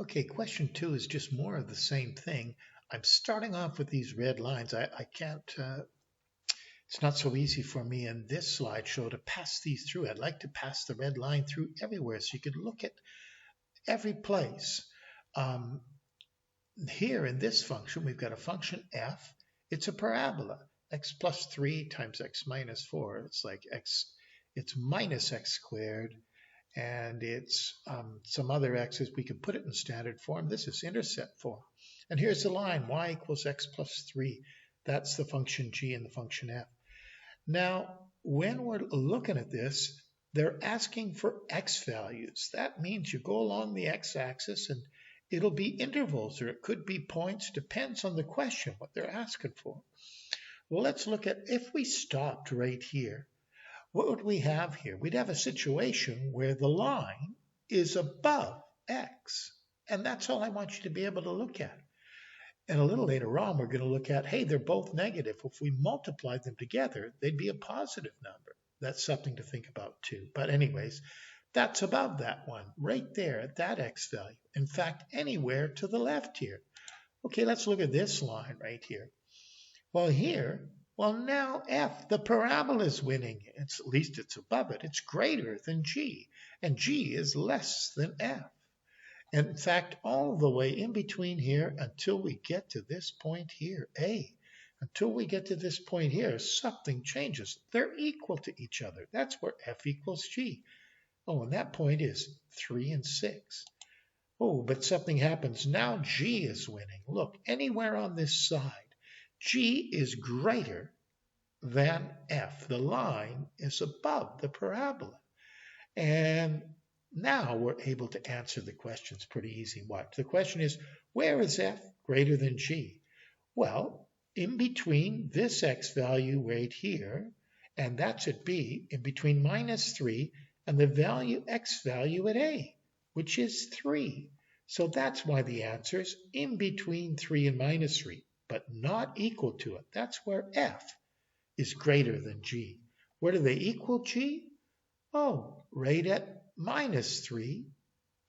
Okay, question two is just more of the same thing. I'm starting off with these red lines. I can't, it's not so easy for me in this slideshow to pass these through. I'd like to pass the red line through everywhere so you could look at every place. Um, Here in this function, we've got a function f. It's a parabola. X plus 3 times x minus 4. It's like x, it's minus x squared. And it's some other x's. We can put it in standard form. This is intercept form. And here's the line, y equals x plus 3. That's the function g and the function f. Now, when we're looking at this, they're asking for x values. That means you go along the x-axis and it'll be intervals, or it could be points, depends on the question, what they're asking for. Well, let's look at, if we stopped right here, what would we have here? We'd have a situation where the line is above x. And that's all I want you to be able to look at. And a little later on, we're going to look at, hey, they're both negative. If we multiply them together, they'd be a positive number. That's something to think about too. But anyways, that's above that one, right there at that x value. In fact, anywhere to the left here. Okay, let's look at this line right here. Well, here, well, now f, the parabola is winning. At least it's above it. It's greater than g, and g is less than f. And in fact, all the way in between here until we get to this point here, a. Until we get to this point here, something changes. They're equal to each other. That's where f equals g. Oh, and that point is 3 and 6. Oh, but something happens. Now g is winning. Look, anywhere on this side, g is greater than f. The line is above the parabola. And now we're able to answer the questions pretty easy. What? The question is, where is f greater than g? Well, in between this x value right here, and that's at b, in between minus 3 and the value x value at a, which is 3. So that's why the answer is in between 3 and minus 3, but not equal to it. That's where f is greater than g. Where do they equal g? Oh, right at minus 3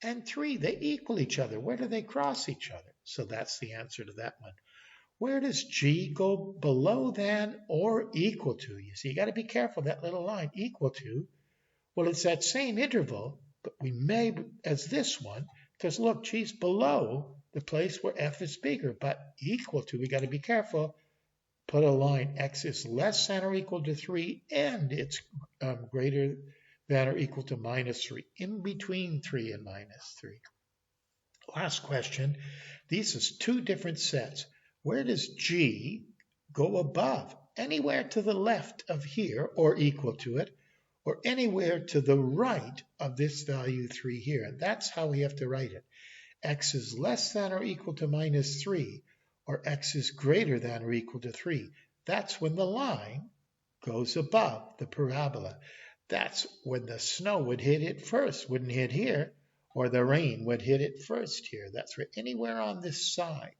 and 3. They equal each other. Where do they cross each other? So that's the answer to that one. Where does g go below than or equal to? You see, you got to be careful, that little line, equal to. Well, it's that same interval, but we may as this one, because look, g's below the place where f is bigger, but equal to, we got to be careful. Put a line, x is less than or equal to 3, and it's greater than or equal to minus 3, in between 3 and minus 3. Last question. These is two different sets. Where does g go above? Anywhere to the left of here, or equal to it, or anywhere to the right of this value 3 here. And that's how we have to write it. X is less than or equal to minus 3, or x is greater than or equal to 3. That's when the line goes above the parabola. That's when the snow would hit it first, wouldn't hit here, or the rain would hit it first here. That's right, anywhere on this side.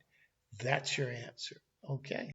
That's your answer. Okay.